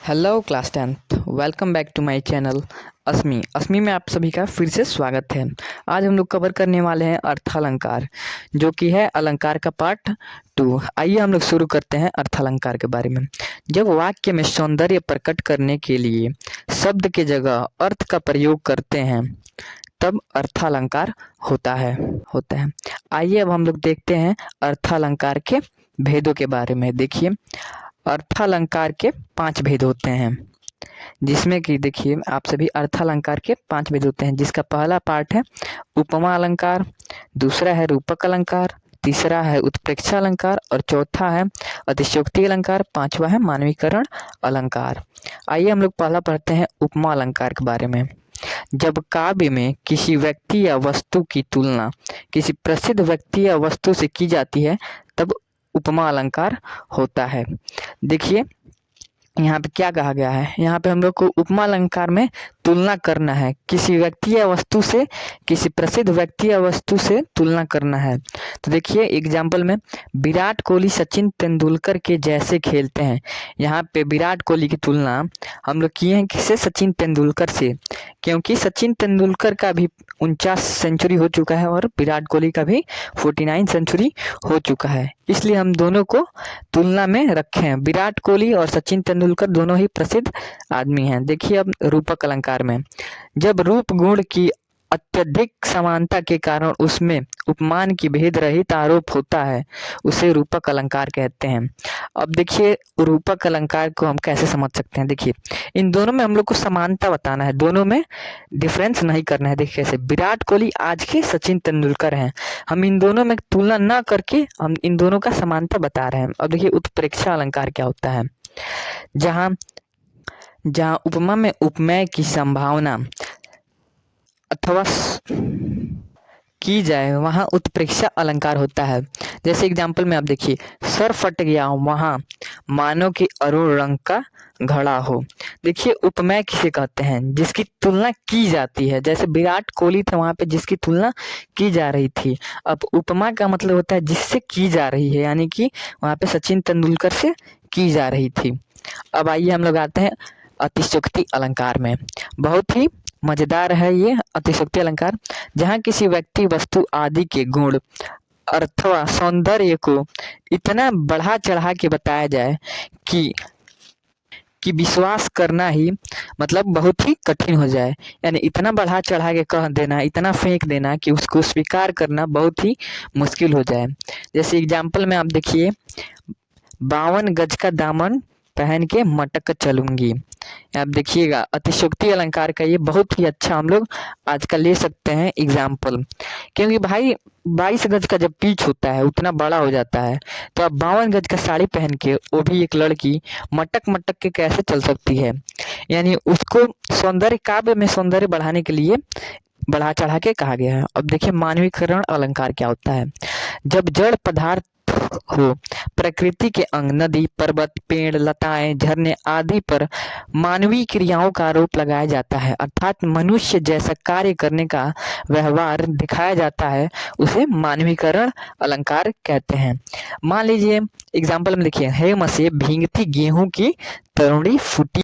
Hello class 10th, welcome back to my channel Asmi में आप सभी का फिर से स्वागत है। आज हम लोग कवर करने वाले हैं अर्थालंकार, जो कि है अलंकार का पार्ट 2। आइए हम लोग शुरू करते हैं अर्थालंकार के बारे में। जब वाक्य में सौंदर्य प्रकट करने के लिए शब्द के जगह अर्थ का प्रयोग करते हैं तब अर्थालंकार होता है। आइए अब हम लोग देखते हैं अर्थालंकार के भेदों के बारे में। देखिए, अर्थालंकार के 5 भेद होते हैं, जिसमें कि देखिए आप सभी अर्थालंकार के 5 भेद होते हैं, जिसका पहला पार्ट है उपमा अलंकार, दूसरा है रूपक अलंकार, तीसरा है उत्प्रेक्षा अलंकार और चौथा है अतिशयोक्ति अलंकार, पांचवा है मानवीकरण अलंकार। आइए हम लोग पहला पढ़ते हैं उपमा अलंकार के बारे में। जब काव्य में किसी व्यक्ति या वस्तु की तुलना किसी प्रसिद्ध व्यक्ति या वस्तु से की जाती है तब उपमा अलंकार होता है। देखिए यहाँ पे क्या कहा गया है, यहाँ पे हम लोग को उपमा अलंकार में तुलना करना है, किसी व्यक्ति या वस्तु से, किसी प्रसिद्ध व्यक्ति या वस्तु से तुलना करना है। तो देखिए एग्जाम्पल में विराट कोहली सचिन तेंदुलकर के जैसे खेलते हैं। यहाँ पे विराट कोहली की तुलना हम लोग किए हैं किससे? सचिन तेंदुलकर से, क्योंकि सचिन तेंदुलकर का भी 49 सेंचुरी हो चुका है और विराट कोहली का भी 49 सेंचुरी हो चुका है, इसलिए हम दोनों को तुलना में रखे हैं। विराट कोहली और सचिन तेंदुलकर दोनों ही प्रसिद्ध आदमी हैं। देखिए अब रूपक अलंकार में, जब रूप गुण की अत्यधिक समानता के कारण उसमें उपमान की भेद रहित आरोप होता है, उसे रूपक अलंकार कहते हैं। अब देखिए रूपक अलंकार को हम कैसे समझ सकते हैं। देखिए इन दोनों में हम लोग को समानता बताना है, दोनों में डिफरेंस नहीं करना है। देखिए कैसे, विराट कोहली आज के सचिन तेंदुलकर हैं, हम इन दोनों में तुलना ना करके हम इन दोनों का समानता बता रहे हैं। अब देखिए उत्प्रेक्षा अलंकार क्या होता है। जहाँ उपमा में उपमेय की संभावना अथवा की जाए वहाँ उत्प्रेक्षा अलंकार होता है। जैसे एग्जाम्पल में आप देखिए, सर फट गया वहाँ मानो कि अरुण रंग का घड़ा हो। देखिए उपमेय किसे कहते हैं? जिसकी तुलना की जाती है। जैसे विराट कोहली थे, वहाँ पे जिसकी तुलना की जा रही थी। अब उपमा का मतलब होता है जिससे की जा रही है, यानी कि वहाँ पे सचिन तेंदुलकर से की जा रही थी। अब आइए हम लोग आते हैं अतिशयोक्ति अलंकार में। बहुत ही मजेदार है ये अतिशयोक्ति अलंकार, जहाँ किसी व्यक्ति वस्तु आदि के गुण अथवा सौंदर्य को इतना बढ़ा चढ़ा के बताया जाए कि विश्वास करना ही मतलब बहुत ही कठिन हो जाए। यानी इतना बढ़ा चढ़ा के कह देना, इतना फेंक देना कि उसको स्वीकार करना बहुत ही मुश्किल हो जाए। जैसे एग्जाम्पल में आप देखिए, 52 गज का दामन पहन के मटक चलूंगी। आप देखिएगा अतिशयोक्ति अलंकार का ये बहुत ही अच्छा हम लोग आजकल ले सकते हैं एग्जाम्पल, क्योंकि भाई 22 गज का जब पीच होता है उतना बड़ा हो जाता है, तो अब 52 गज का साड़ी पहन के वो भी एक लड़की मटक मटक के कैसे चल सकती है? यानी उसको सौंदर्य, काव्य में सौंदर्य बढ़ाने के लिए बढ़ा चढ़ा के कहा गया है। अब देखिए मानवीकरण अलंकार क्या होता है। जब जड़ पदार्थ हो, प्रकृति के अंग, नदी, पर्वत, पेड़, लताएं, झरने आदि पर मानवीय क्रियाओं का आरोप लगाया जाता है, अर्थात मनुष्य जैसा कार्य करने का व्यवहार दिखाया जाता है, उसे मानवीकरण अलंकार कहते हैं। मान लीजिए एग्जाम्पल में देखिए, हेम से भींगती गेहूं की तरुणी फूटी